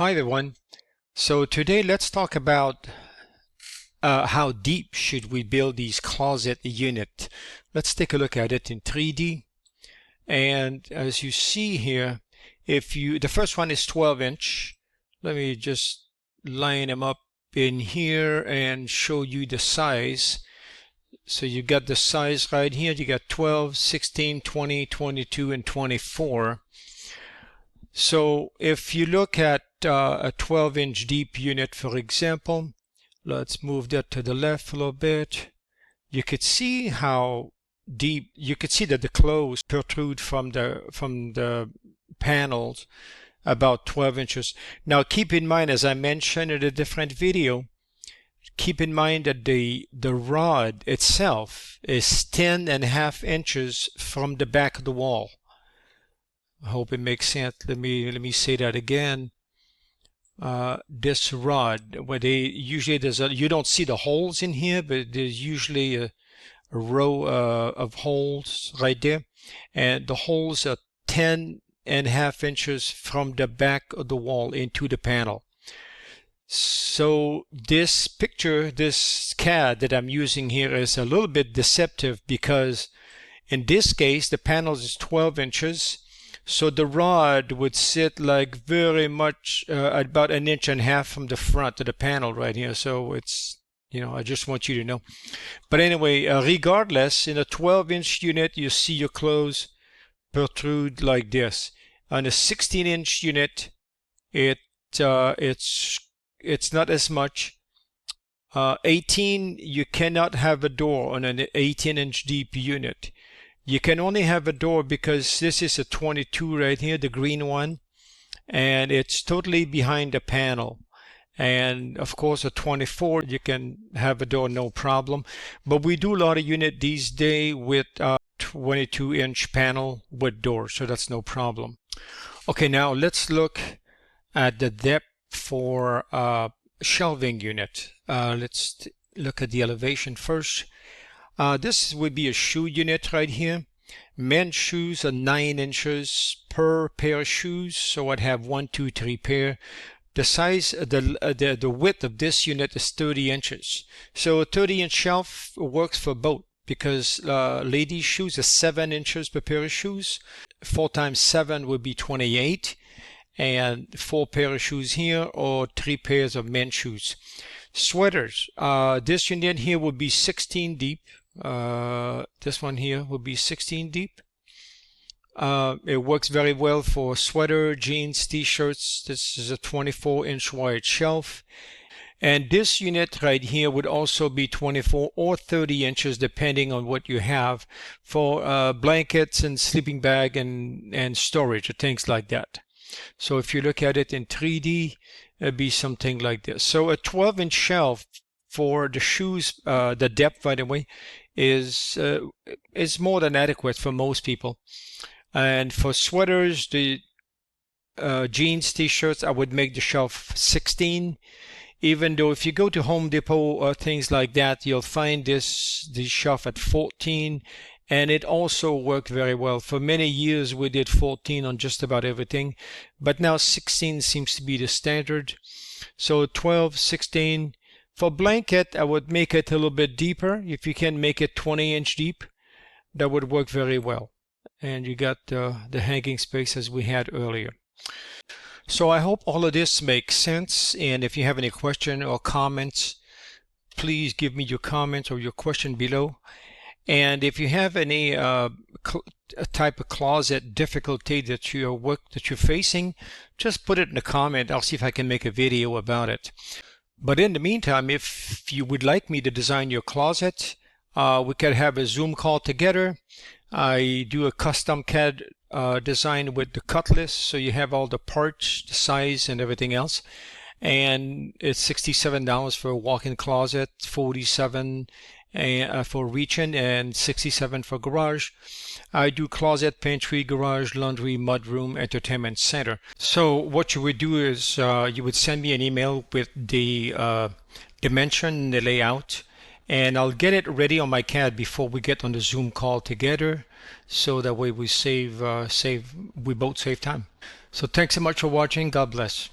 Hi everyone. So today let's talk about how deep should we build these closet unit. Let's take a look at it in 3D. And as you see here, the first one is 12-inch. Let me just line them up in here and show you the size. So you got the size right here. You got 12, 16, 20, 22, and 24. So if you look at a 12-inch deep unit, for example, let's move that to the left a little bit. You could see how deep, you could see that the clothes protrude from the panels about 12 inches. Now keep in mind, as I mentioned in a different video, keep in mind that the rod itself is 10.5 inches from the back of the wall. I hope it makes sense. Let me say that again. This rod, where usually you don't see the holes in here, but there's usually a row of holes right there, and the holes are 10.5 inches from the back of the wall into the panel. So this picture, this CAD that I'm using here is a little bit deceptive because in this case the panel is 12 inches. So the rod would sit like very much about 1.5 inches from the front of the panel right here. So it's, I just want you to know. But anyway, regardless, in a 12-inch unit, you see your clothes protrude like this. On a 16-inch unit, it's not as much. 18, you cannot have a door on an 18-inch deep unit. You can only have a door because this is a 22 right here, the green one, and it's totally behind the panel. And of course, a 24, you can have a door, no problem. But we do a lot of unit these days with 22-inch panel with doors, so that's no problem. Okay, now let's look at the depth for shelving unit. Let's look at the elevation first. This would be a shoe unit right here. Men's shoes are 9 inches per pair of shoes, so I'd have 1, 2, 3 pair. The size, the width of this unit is 30 inches. So a 30-inch shelf works for both because ladies' shoes are 7 inches per pair of shoes. 4 times 7 would be 28, and 4 pair of shoes here or 3 pairs of men's shoes. Sweaters. This unit here would be 16 deep. This one here will be 16 deep. It works very well for sweater, jeans, t-shirts. This is a 24-inch wide shelf. And this unit right here would also be 24 or 30 inches depending on what you have for blankets and sleeping bag and storage or things like that. So if you look at it in 3D, it'd be something like this. So a 12-inch shelf for the shoes, the depth, by the way, is more than adequate for most people. And for sweaters, the jeans, t-shirts, I would make the shelf 16. Even though if you go to Home Depot or things like that, you'll find this shelf at 14, and it also worked very well. For many years, we did 14 on just about everything, but now 16 seems to be the standard. So 12, 16. For blanket, I would make it a little bit deeper. If you can make it 20-inch deep, that would work very well. And you got the hanging space as we had earlier. So I hope all of this makes sense. And if you have any question or comments, please give me your comments or your question below. And if you have any type of closet difficulty that you're facing, just put it in the comment. I'll see if I can make a video about it. But in the meantime, if you would like me to design your closet, we could have a Zoom call together. I do a custom CAD design with the cut list, so you have all the parts, the size, and everything else. And it's $67 for a walk-in closet, $47 for reach-in, and $67 for garage. I do closet, pantry, garage, laundry, mudroom, entertainment center. So what you would do is you would send me an email with the dimension, the layout, and I'll get it ready on my CAD before we get on the Zoom call together, so that way we both save time. So thanks so much for watching. God bless.